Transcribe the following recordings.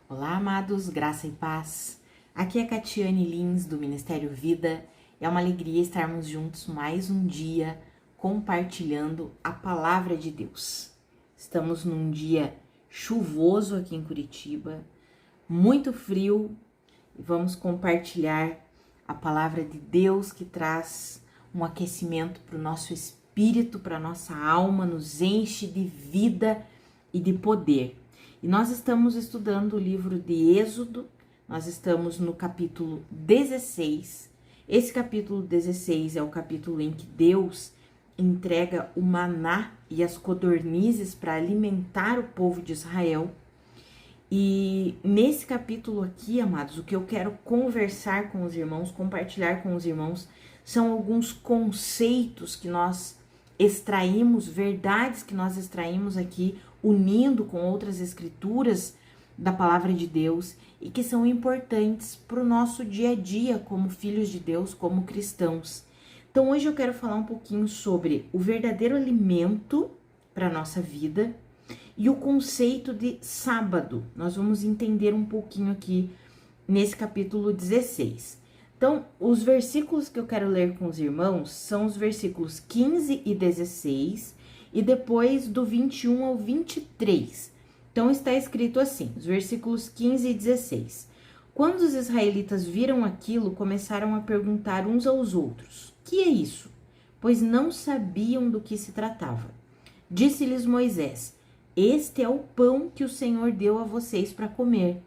Olá, amados, graça e paz. Aqui é Catiane Lins, do Ministério Vida. É uma alegria estarmos juntos mais um dia compartilhando a palavra de Deus. Estamos num dia chuvoso aqui em Curitiba, muito frio, e vamos compartilhar a palavra de Deus que traz um aquecimento para o nosso espírito, para a nossa alma, nos enche de vida e de poder. E nós estamos estudando o livro de Êxodo, nós estamos no capítulo 16. Esse capítulo 16 é o capítulo em que Deus entrega o maná e as codornizes para alimentar o povo de Israel. E nesse capítulo aqui, amados, o que eu quero conversar com os irmãos, compartilhar com os irmãos, são alguns conceitos que nós extraímos, verdades que nós extraímos aqui, unindo com outras escrituras da palavra de Deus e que são importantes para o nosso dia a dia como filhos de Deus, como cristãos. Então hoje eu quero falar um pouquinho sobre o verdadeiro alimento para a nossa vida e o conceito de sábado. Nós vamos entender um pouquinho aqui nesse capítulo 16. Então, os versículos que eu quero ler com os irmãos são os versículos 15 e 16 e depois do 21 ao 23. Então, está escrito assim, os versículos 15 e 16. Quando os israelitas viram aquilo, começaram a perguntar uns aos outros: que é isso? Pois não sabiam do que se tratava. Disse-lhes Moisés: este é o pão que o Senhor deu a vocês para comer.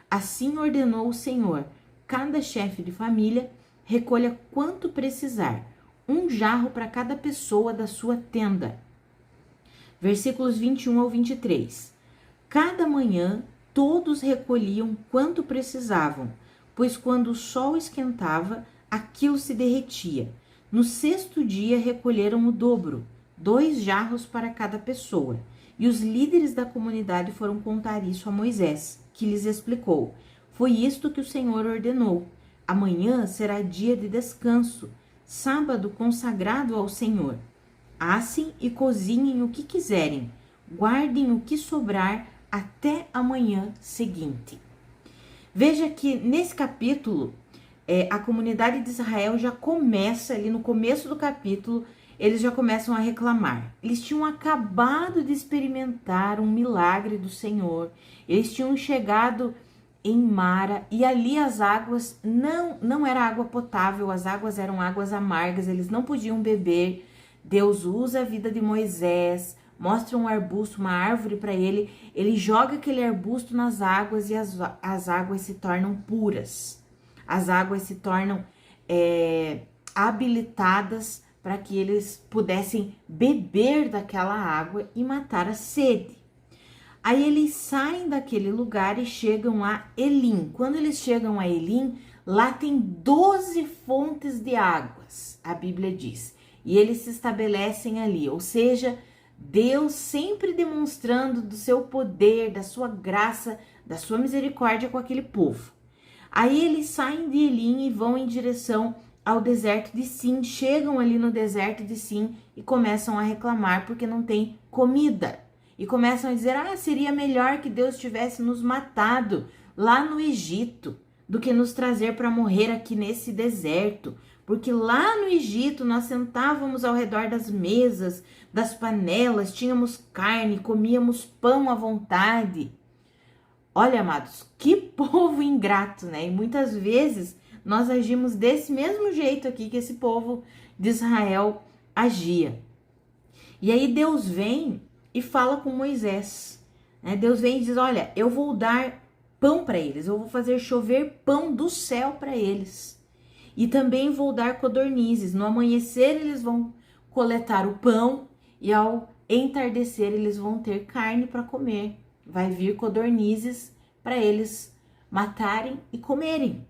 Assim ordenou o Senhor: cada chefe de família recolha quanto precisar, um jarro para cada pessoa da sua tenda. Versículos 21 ao 23. Cada manhã todos recolhiam quanto precisavam, pois quando o sol esquentava, aquilo se derretia. No sexto dia recolheram o dobro, 2 jarros para cada pessoa. E os líderes da comunidade foram contar isso a Moisés, que lhes explicou: foi isto que o Senhor ordenou. Amanhã será dia de descanso, sábado consagrado ao Senhor. Assem e cozinhem o que quiserem, guardem o que sobrar até amanhã seguinte. Veja que nesse capítulo, a comunidade de Israel já começa, ali no começo do capítulo, eles já começam a reclamar. Eles tinham acabado de experimentar um milagre do Senhor. Eles tinham chegado em Mara e ali as águas não era água potável, as águas eram águas amargas, eles não podiam beber. Deus usa a vida de Moisés, mostra um arbusto, uma árvore para ele, ele joga aquele arbusto nas águas e as águas se tornam puras. As águas se tornam habilitadas para que eles pudessem beber daquela água e matar a sede. Aí eles saem daquele lugar e chegam a Elim. Quando eles chegam a Elim, lá tem 12 fontes de águas, a Bíblia diz. E eles se estabelecem ali, ou seja, Deus sempre demonstrando do seu poder, da sua graça, da sua misericórdia com aquele povo. Aí eles saem de Elim e vão em direção ao deserto de Sim, chegam ali no deserto de Sim e começam a reclamar porque não tem comida. E começam a dizer: seria melhor que Deus tivesse nos matado lá no Egito do que nos trazer para morrer aqui nesse deserto. Porque lá no Egito nós sentávamos ao redor das mesas, das panelas, tínhamos carne, comíamos pão à vontade. Olha, amados, que povo ingrato, né? E muitas vezes nós agimos desse mesmo jeito aqui que esse povo de Israel agia. E aí Deus vem e fala com Moisés, né? Deus vem e diz: olha, eu vou dar pão para eles, eu vou fazer chover pão do céu para eles. E também vou dar codornizes. No amanhecer eles vão coletar o pão e ao entardecer eles vão ter carne para comer. Vai vir codornizes para eles matarem e comerem.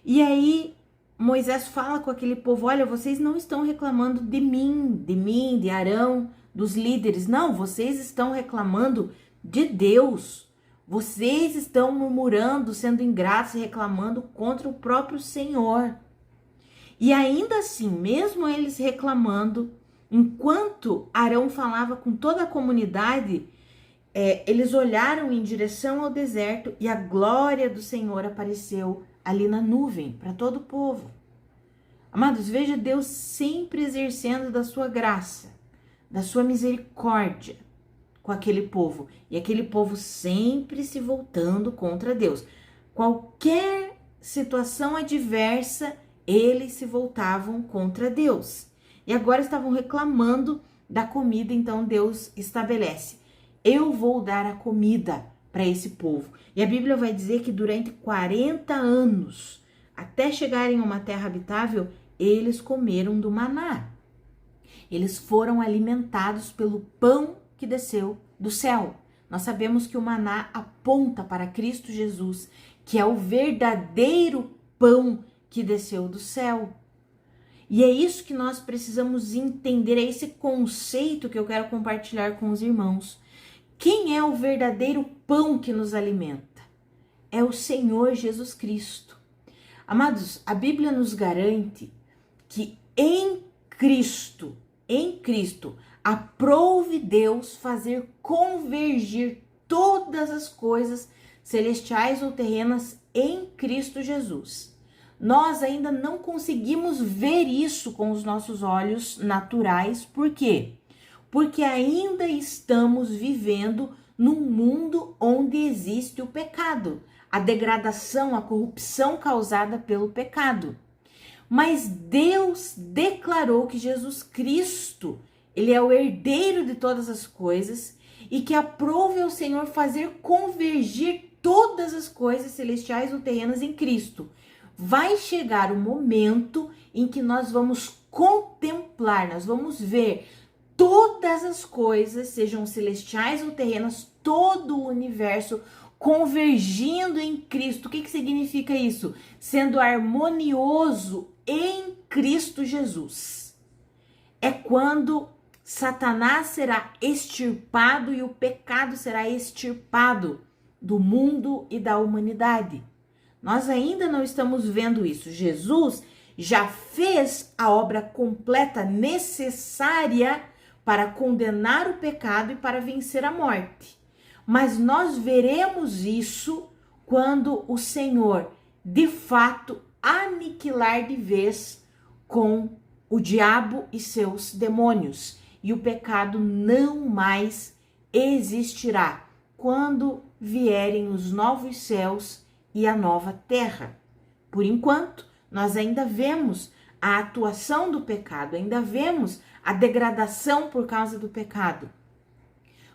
E aí Moisés fala com aquele povo: olha, vocês não estão reclamando de mim, de Arão, dos líderes. Não, vocês estão reclamando de Deus. Vocês estão murmurando, sendo ingratos e reclamando contra o próprio Senhor. E ainda assim, mesmo eles reclamando, enquanto Arão falava com toda a comunidade, eles olharam em direção ao deserto e a glória do Senhor apareceu ali na nuvem para todo o povo. Amados, veja Deus sempre exercendo da sua graça, da sua misericórdia com aquele povo. E aquele povo sempre se voltando contra Deus. Qualquer situação adversa, eles se voltavam contra Deus. E agora estavam reclamando da comida, então Deus estabelece: eu vou dar a comida para esse povo. E a Bíblia vai dizer que durante 40 anos, até chegarem a uma terra habitável, eles comeram do maná. Eles foram alimentados pelo pão que desceu do céu. Nós sabemos que o maná aponta para Cristo Jesus, que é o verdadeiro pão que desceu do céu. E é isso que nós precisamos entender, é esse conceito que eu quero compartilhar com os irmãos. Quem é o verdadeiro pão que nos alimenta? É o Senhor Jesus Cristo. Amados, a Bíblia nos garante que em Cristo, aprouve Deus fazer convergir todas as coisas celestiais ou terrenas em Cristo Jesus. Nós ainda não conseguimos ver isso com os nossos olhos naturais. Por quê? Porque ainda estamos vivendo num mundo onde existe o pecado, a degradação, a corrupção causada pelo pecado. Mas Deus declarou que Jesus Cristo, ele é o herdeiro de todas as coisas e que aprove ao Senhor fazer convergir todas as coisas celestiais ou terrenas em Cristo. Vai chegar o momento em que nós vamos contemplar, nós vamos ver todas as coisas, sejam celestiais ou terrenas, todo o universo convergindo em Cristo. O que significa isso? Sendo harmonioso em Cristo Jesus. É quando Satanás será extirpado e o pecado será extirpado do mundo e da humanidade. Nós ainda não estamos vendo isso. Jesus já fez a obra completa necessária para condenar o pecado e para vencer a morte. Mas nós veremos isso quando o Senhor, de fato, aniquilar de vez com o diabo e seus demônios. E o pecado não mais existirá quando vierem os novos céus e a nova terra. Por enquanto, nós ainda vemos a atuação do pecado, ainda vemos a degradação por causa do pecado.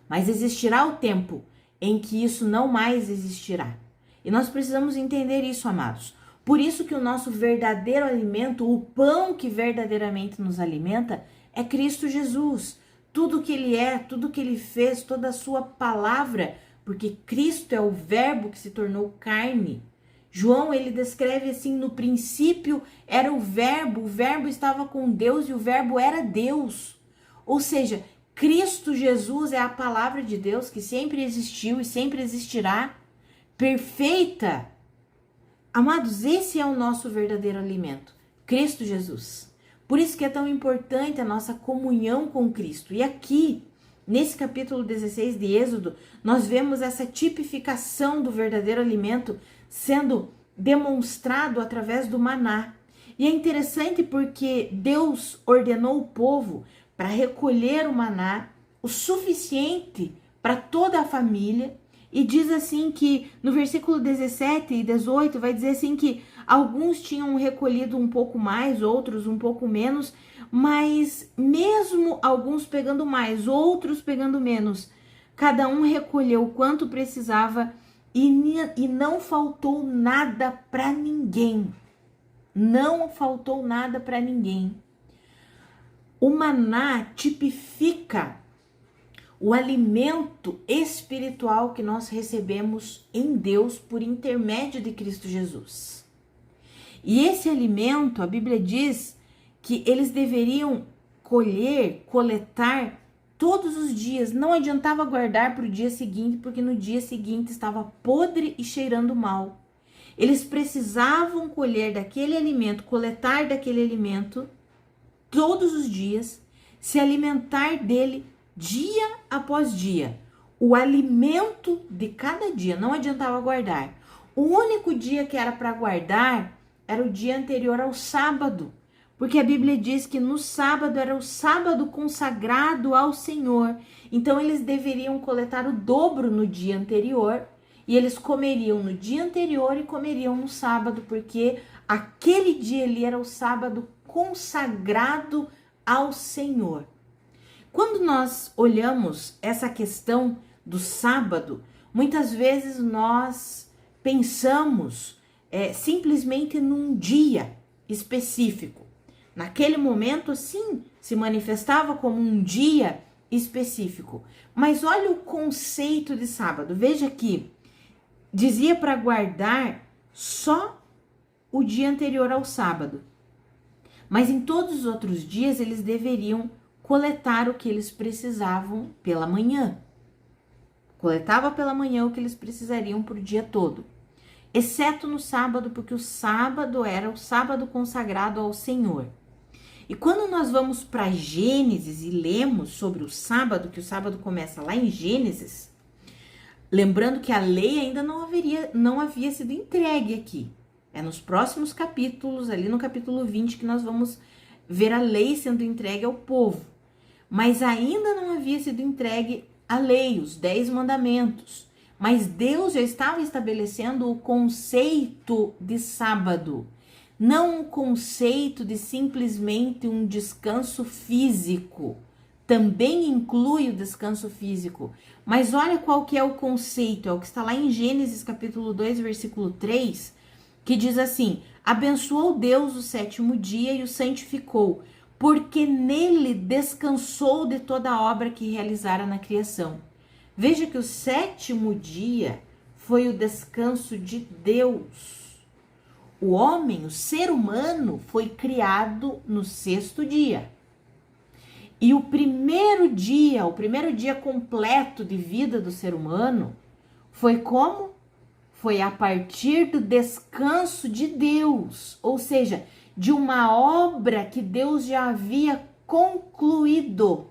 Mas existirá o tempo em que isso não mais existirá. E nós precisamos entender isso, amados. Por isso que o nosso verdadeiro alimento, o pão que verdadeiramente nos alimenta, é Cristo Jesus. Tudo que Ele é, tudo que Ele fez, toda a sua palavra, porque Cristo é o verbo que se tornou carne. João, ele descreve assim: no princípio era o verbo estava com Deus e o verbo era Deus. Ou seja, Cristo Jesus é a palavra de Deus que sempre existiu e sempre existirá, perfeita. Amados, esse é o nosso verdadeiro alimento, Cristo Jesus. Por isso que é tão importante a nossa comunhão com Cristo. E aqui, nesse capítulo 16 de Êxodo, nós vemos essa tipificação do verdadeiro alimento sendo demonstrado através do maná. E é interessante porque Deus ordenou o povo para recolher o maná, o suficiente para toda a família, e diz assim que no versículo 17 e 18 vai dizer assim que alguns tinham recolhido um pouco mais, outros um pouco menos, mas mesmo alguns pegando mais, outros pegando menos, cada um recolheu o quanto precisava e não faltou nada para ninguém. Não faltou nada para ninguém. O maná tipifica o alimento espiritual que nós recebemos em Deus por intermédio de Cristo Jesus. E esse alimento, a Bíblia diz que eles deveriam coletar todos os dias. Não adiantava guardar para o dia seguinte, porque no dia seguinte estava podre e cheirando mal. Eles precisavam colher daquele alimento, coletar daquele alimento todos os dias, se alimentar dele dia após dia. o alimento de cada dia, não adiantava guardar. O único dia que era para guardar era o dia anterior ao sábado, porque a Bíblia diz que no sábado era o sábado consagrado ao Senhor. Então eles deveriam coletar o dobro no dia anterior, e eles comeriam no dia anterior e comeriam no sábado, porque aquele dia ali era o sábado consagrado ao Senhor. Quando nós olhamos essa questão do sábado, muitas vezes nós pensamos simplesmente num dia específico. Naquele momento, sim, se manifestava como um dia específico. Mas olha o conceito de sábado. Veja que dizia para guardar só o dia anterior ao sábado. Mas em todos os outros dias eles deveriam coletar o que eles precisavam pela manhã. Coletava pela manhã o que eles precisariam por dia todo. Exceto no sábado, porque o sábado era o sábado consagrado ao Senhor. E quando nós vamos para Gênesis e lemos sobre o sábado, que o sábado começa lá em Gênesis, lembrando que a lei ainda não havia sido entregue aqui. É nos próximos capítulos, ali no capítulo 20, que nós vamos ver a lei sendo entregue ao povo. Mas ainda não havia sido entregue a lei, os 10 mandamentos. Mas Deus já estava estabelecendo o conceito de sábado. Não um conceito de simplesmente um descanso físico. Também inclui o descanso físico. Mas olha qual que é o conceito. É o que está lá em Gênesis capítulo 2, versículo 3, que diz assim: abençoou Deus o 7º dia e o santificou, porque nele descansou de toda a obra que realizara na criação. Veja que o 7º dia foi o descanso de Deus. O homem, o ser humano, foi criado no 6º dia. E o primeiro dia completo de vida do ser humano foi como? Foi a partir do descanso de Deus, ou seja, de uma obra que Deus já havia concluído.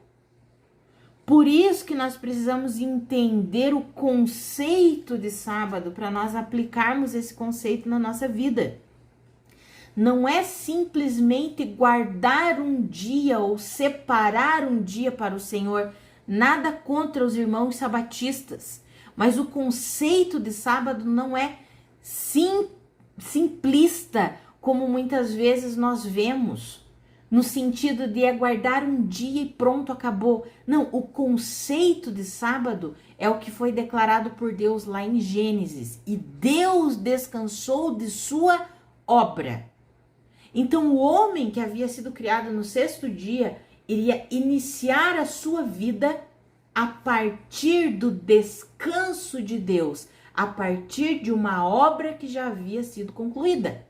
Por isso que nós precisamos entender o conceito de sábado para nós aplicarmos esse conceito na nossa vida. Não é simplesmente guardar um dia ou separar um dia para o Senhor, nada contra os irmãos sabatistas, mas o conceito de sábado não é simplista, como muitas vezes nós vemos, no sentido de guardar um dia e pronto, acabou. Não, o conceito de sábado é o que foi declarado por Deus lá em Gênesis. E Deus descansou de sua obra. Então o homem que havia sido criado no 6º dia iria iniciar a sua vida a partir do descanso de Deus, a partir de uma obra que já havia sido concluída.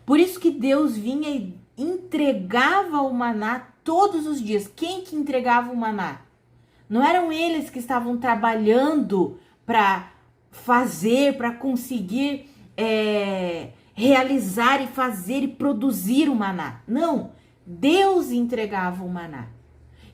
Por isso que Deus vinha e entregava o maná todos os dias. Quem que entregava o maná? Não eram eles que estavam trabalhando para fazer, para conseguir realizar e fazer e produzir o maná. Não, Deus entregava o maná.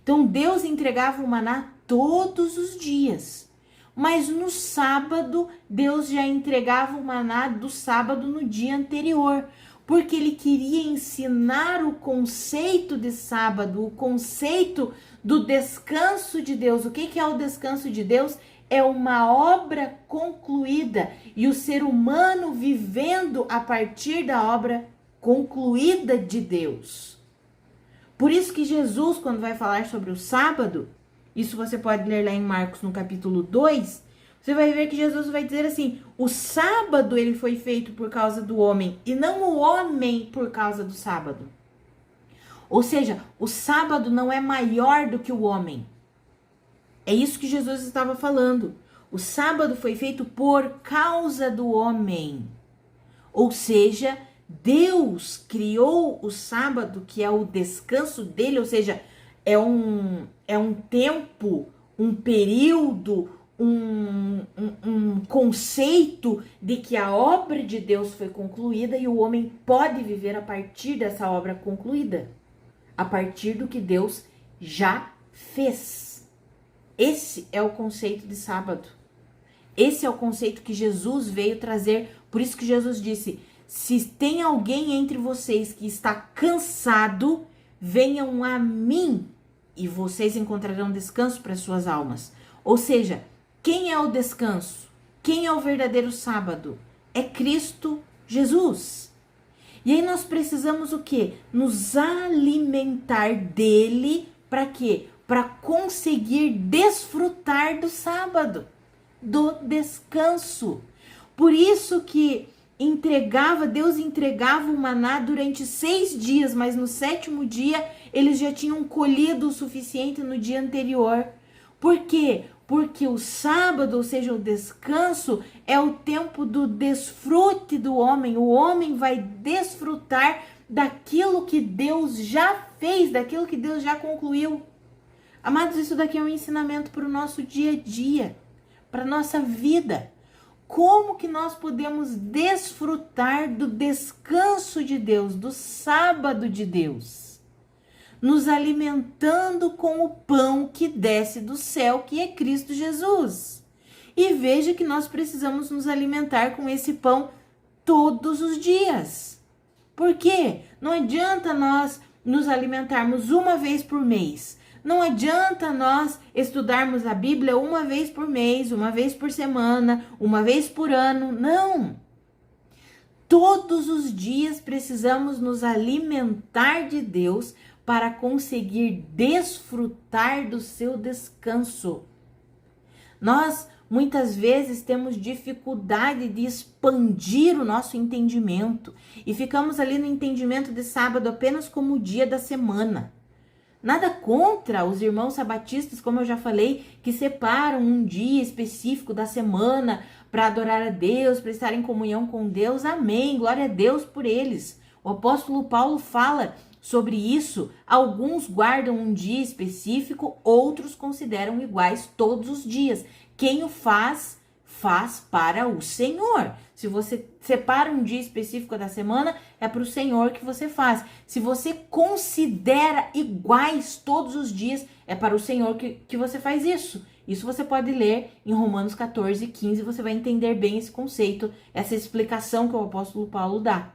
Então Deus entregava o maná todos os dias. Mas no sábado, Deus já entregava o maná do sábado no dia anterior, porque ele queria ensinar o conceito de sábado, o conceito do descanso de Deus. O que é o descanso de Deus? É uma obra concluída e o ser humano vivendo a partir da obra concluída de Deus. Por isso que Jesus, quando vai falar sobre o sábado, isso você pode ler lá em Marcos no capítulo 2, você vai ver que Jesus vai dizer assim: o sábado ele foi feito por causa do homem e não o homem por causa do sábado. Ou seja, o sábado não é maior do que o homem. É isso que Jesus estava falando. O sábado foi feito por causa do homem. Ou seja, Deus criou o sábado, que é o descanso dele, ou seja, é um tempo, um período, um conceito de que a obra de Deus foi concluída e o homem pode viver a partir dessa obra concluída, a partir do que Deus já fez. Esse é o conceito de sábado. Esse é o conceito que Jesus veio trazer. Por isso que Jesus disse: se tem alguém entre vocês que está cansado, venham a mim e vocês encontrarão descanso para suas almas. Ou seja, quem é o descanso? Quem é o verdadeiro sábado? É Cristo Jesus. E aí nós precisamos o quê? Nos alimentar dele para quê? Para conseguir desfrutar do sábado, do descanso. Por isso que Deus entregava o maná durante 6 dias, mas no 7º dia eles já tinham colhido o suficiente no dia anterior. Por quê? Porque o sábado, ou seja, o descanso, é o tempo do desfrute do homem. O homem vai desfrutar daquilo que Deus já fez, daquilo que Deus já concluiu. Amados, isso daqui é um ensinamento para o nosso dia a dia, para a nossa vida. Como que nós podemos desfrutar do descanso de Deus, do sábado de Deus? Nos alimentando com o pão que desce do céu, que é Cristo Jesus. E veja que nós precisamos nos alimentar com esse pão todos os dias. Por quê? Não adianta nós nos alimentarmos uma vez por mês. Não adianta nós estudarmos a Bíblia uma vez por mês, uma vez por semana, uma vez por ano. Não! Todos os dias precisamos nos alimentar de Deus para conseguir desfrutar do seu descanso. Nós, muitas vezes, temos dificuldade de expandir o nosso entendimento e ficamos ali no entendimento de sábado apenas como o dia da semana. Nada contra os irmãos sabatistas, como eu já falei, que separam um dia específico da semana para adorar a Deus, para estar em comunhão com Deus. Amém, glória a Deus por eles. O apóstolo Paulo fala sobre isso. Alguns guardam um dia específico, outros consideram iguais todos os dias. Quem o faz, faz para o Senhor. Se você separa um dia específico da semana, é para o Senhor que você faz. Se você considera iguais todos os dias, é para o Senhor que você faz isso. Isso você pode ler em Romanos 14, 15, você vai entender bem esse conceito, essa explicação que o apóstolo Paulo dá.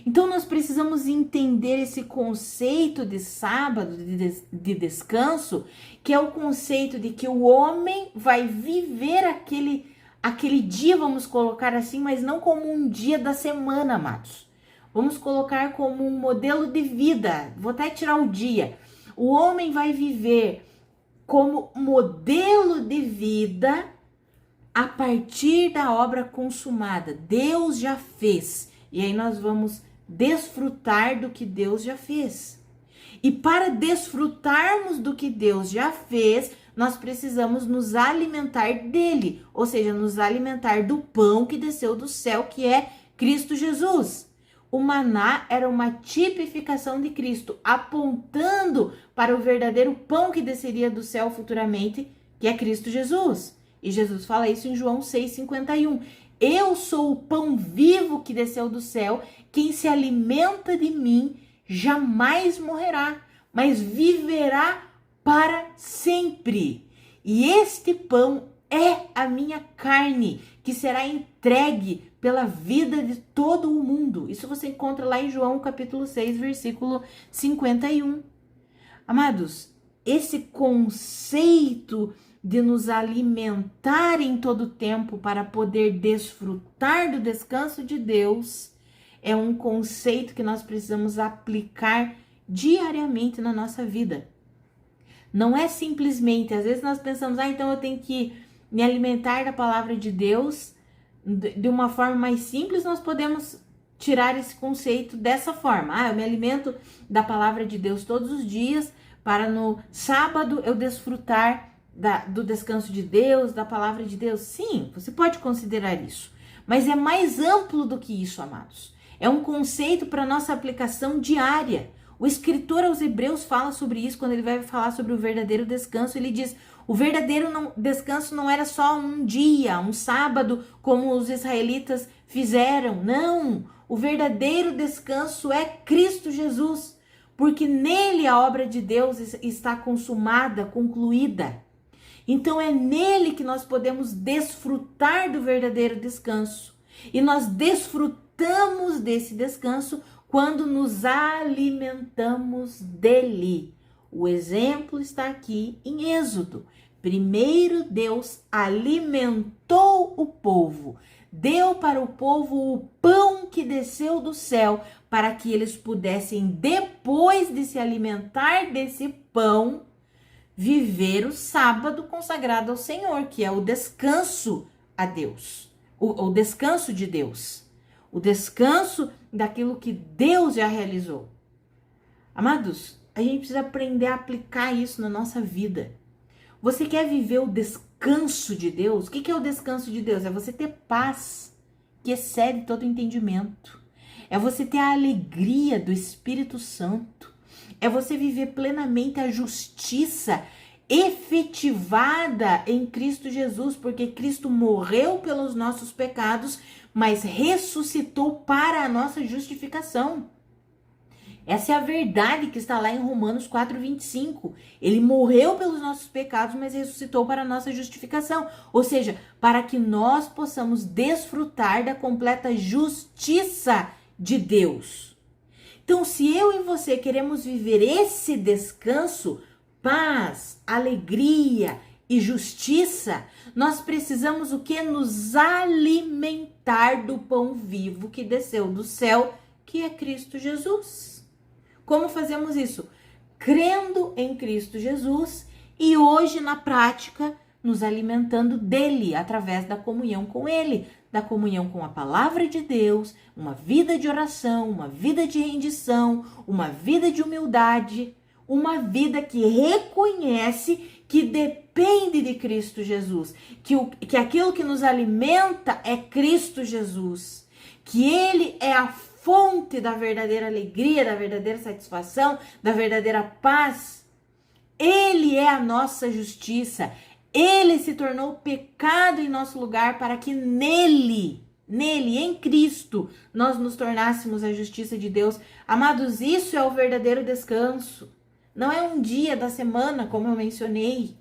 Então nós precisamos entender esse conceito de sábado, de descanso, que é o conceito de que o homem vai viver aquele dia, vamos colocar assim, mas não como um dia da semana, amados. Vamos colocar como um modelo de vida. Vou até tirar o dia. O homem vai viver como modelo de vida a partir da obra consumada. Deus já fez. E aí nós vamos desfrutar do que Deus já fez. E para desfrutarmos do que Deus já fez, nós precisamos nos alimentar dele, ou seja, nos alimentar do pão que desceu do céu, que é Cristo Jesus. O maná era uma tipificação de Cristo, apontando para o verdadeiro pão que desceria do céu futuramente, que é Cristo Jesus. E Jesus fala isso em João 6,51. Eu sou o pão vivo que desceu do céu, quem se alimenta de mim jamais morrerá, mas viverá para sempre. E este pão é a minha carne, que será entregue pela vida de todo o mundo. Isso você encontra lá em João capítulo 6, versículo 51. Amados, esse conceito de nos alimentar em todo tempo para poder desfrutar do descanso de Deus é um conceito que nós precisamos aplicar diariamente na nossa vida. Não é simplesmente, às vezes nós pensamos, então eu tenho que me alimentar da palavra de Deus de uma forma mais simples. Nós podemos tirar esse conceito dessa forma. Eu me alimento da palavra de Deus todos os dias para no sábado eu desfrutar do descanso de Deus, da palavra de Deus. Sim, você pode considerar isso, mas é mais amplo do que isso, amados. É um conceito para nossa aplicação diária. O escritor aos Hebreus fala sobre isso quando ele vai falar sobre o verdadeiro descanso. Ele diz, o verdadeiro descanso não era só um dia, um sábado, como os israelitas fizeram. Não, o verdadeiro descanso é Cristo Jesus, porque nele a obra de Deus está consumada, concluída. Então é nele que nós podemos desfrutar do verdadeiro descanso. E nós desfrutamos desse descanso quando nos alimentamos dele. O exemplo está aqui em Êxodo. Primeiro Deus alimentou o povo, deu para o povo o pão que desceu do céu, para que eles pudessem, depois de se alimentar desse pão, viver o sábado consagrado ao Senhor, que é o descanso a Deus, o descanso de Deus, o descanso daquilo que Deus já realizou. Amados, a gente precisa aprender a aplicar isso na nossa vida. Você quer viver o descanso de Deus? O que é o descanso de Deus? É você ter paz que excede todo entendimento. É você ter a alegria do Espírito Santo. É você viver plenamente a justiça efetivada em Cristo Jesus, porque Cristo morreu pelos nossos pecados, mas ressuscitou para a nossa justificação. Essa é a verdade que está lá em Romanos 4:25. Ele morreu pelos nossos pecados, mas ressuscitou para a nossa justificação. Ou seja, para que nós possamos desfrutar da completa justiça de Deus. Então, se eu e você queremos viver esse descanso, paz, alegria e justiça, nós precisamos o quê? Nos alimentar do pão vivo que desceu do céu, que é Cristo Jesus. Como fazemos isso? Crendo em Cristo Jesus e hoje na prática nos alimentando dele através da comunhão com ele, da comunhão com a palavra de Deus, uma vida de oração, uma vida de rendição, uma vida de humildade, uma vida que reconhece que depende de Cristo Jesus, que aquilo que nos alimenta é Cristo Jesus, que ele é a fonte da verdadeira alegria, da verdadeira satisfação, da verdadeira paz. Ele é a nossa justiça. Ele se tornou pecado em nosso lugar para que nele, em Cristo, nós nos tornássemos a justiça de Deus. Amados, isso é o verdadeiro descanso. Não é um dia da semana, como eu mencionei.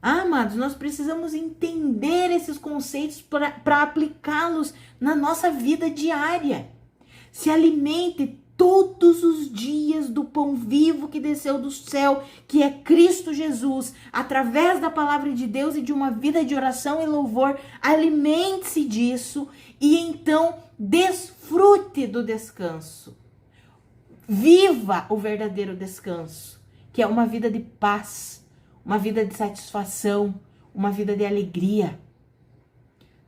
Amados, nós precisamos entender esses conceitos para aplicá-los na nossa vida diária. Se alimente todos os dias do pão vivo que desceu do céu, que é Cristo Jesus, através da palavra de Deus e de uma vida de oração e louvor. Alimente-se disso e então desfrute do descanso. Viva o verdadeiro descanso, que é uma vida de paz, uma vida de satisfação, uma vida de alegria.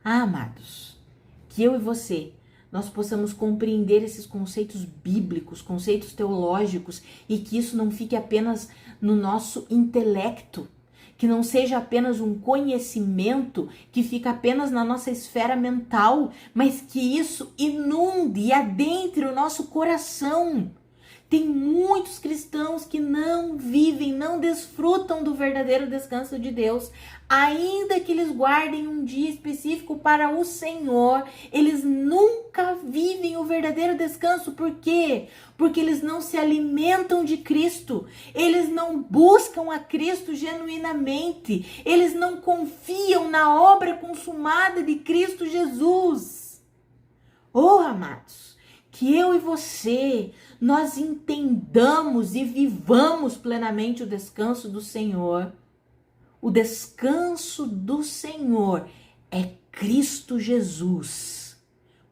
Amados, que eu e você, nós possamos compreender esses conceitos bíblicos, conceitos teológicos, e que isso não fique apenas no nosso intelecto, que não seja apenas um conhecimento que fica apenas na nossa esfera mental, mas que isso inunde e adentre o nosso coração. Tem muitos cristãos que não vivem, não desfrutam do verdadeiro descanso de Deus. Ainda que eles guardem um dia específico para o Senhor, eles nunca vivem o verdadeiro descanso. Por quê? Porque eles não se alimentam de Cristo. Eles não buscam a Cristo genuinamente. Eles não confiam na obra consumada de Cristo Jesus. Oh, amados, que eu e você, nós entendamos e vivamos plenamente o descanso do Senhor. O descanso do Senhor é Cristo Jesus.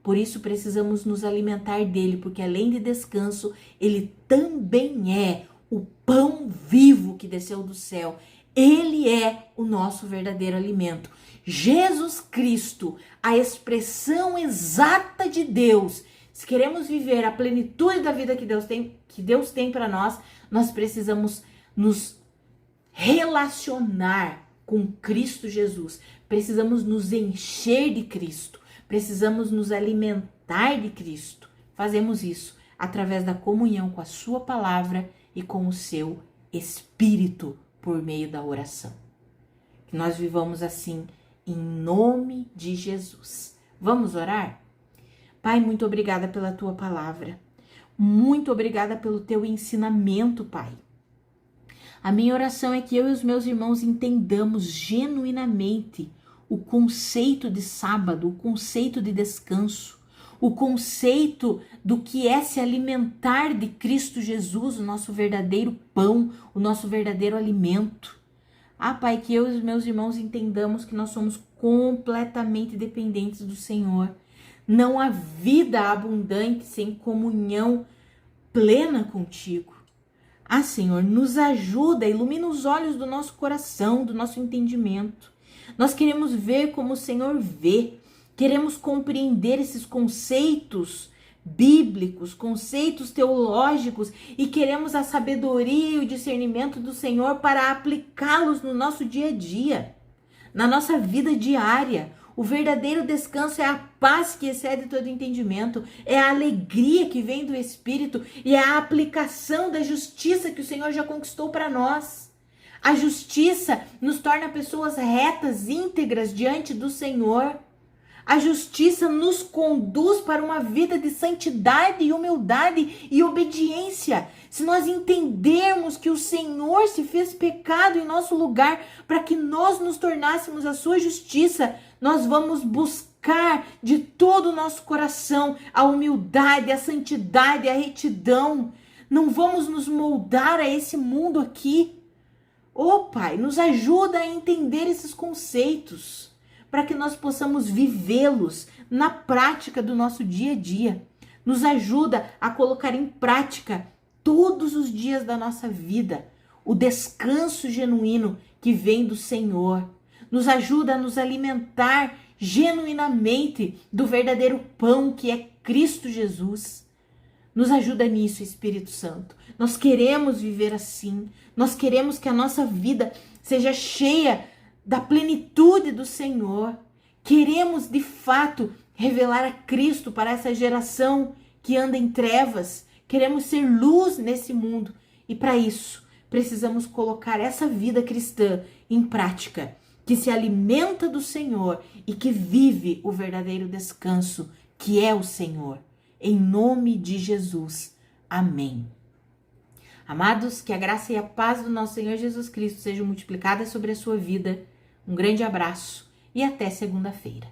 Por isso precisamos nos alimentar dele, porque além de descanso, ele também é o pão vivo que desceu do céu. Ele é o nosso verdadeiro alimento. Jesus Cristo, a expressão exata de Deus. Se queremos viver a plenitude da vida que Deus tem para nós, nós precisamos nos relacionar com Cristo Jesus. Precisamos nos encher de Cristo. Precisamos nos alimentar de Cristo. Fazemos isso através da comunhão com a sua palavra e com o seu Espírito por meio da oração. Que nós vivamos assim em nome de Jesus. Vamos orar? Pai, muito obrigada pela tua palavra. Muito obrigada pelo teu ensinamento, Pai. A minha oração é que eu e os meus irmãos entendamos genuinamente o conceito de sábado, o conceito de descanso, o conceito do que é se alimentar de Cristo Jesus, o nosso verdadeiro pão, o nosso verdadeiro alimento. Ah, Pai, que eu e os meus irmãos entendamos que nós somos completamente dependentes do Senhor. Não há vida abundante sem comunhão plena contigo. Ah, Senhor, nos ajuda, ilumina os olhos do nosso coração, do nosso entendimento. Nós queremos ver como o Senhor vê. Queremos compreender esses conceitos bíblicos, conceitos teológicos, e queremos a sabedoria e o discernimento do Senhor para aplicá-los no nosso dia a dia, na nossa vida diária. O verdadeiro descanso é a paz que excede todo entendimento, é a alegria que vem do Espírito e é a aplicação da justiça que o Senhor já conquistou para nós. A justiça nos torna pessoas retas, íntegras diante do Senhor. A justiça nos conduz para uma vida de santidade e humildade e obediência. Se nós entendermos que o Senhor se fez pecado em nosso lugar para que nós nos tornássemos a sua justiça, nós vamos buscar de todo o nosso coração a humildade, a santidade, a retidão. Não vamos nos moldar a esse mundo aqui. Ô Pai, nos ajuda a entender esses conceitos, para que nós possamos vivê-los na prática do nosso dia a dia. Nos ajuda a colocar em prática todos os dias da nossa vida o descanso genuíno que vem do Senhor. Nos ajuda a nos alimentar genuinamente do verdadeiro pão que é Cristo Jesus. Nos ajuda nisso, Espírito Santo. Nós queremos viver assim. Nós queremos que a nossa vida seja cheia da plenitude do Senhor. Queremos, de fato, revelar a Cristo para essa geração que anda em trevas. Queremos ser luz nesse mundo. E para isso, precisamos colocar essa vida cristã em prática, que se alimenta do Senhor e que vive o verdadeiro descanso, que é o Senhor. Em nome de Jesus. Amém. Amados, que a graça e a paz do nosso Senhor Jesus Cristo sejam multiplicadas sobre a sua vida. Um grande abraço e até segunda-feira.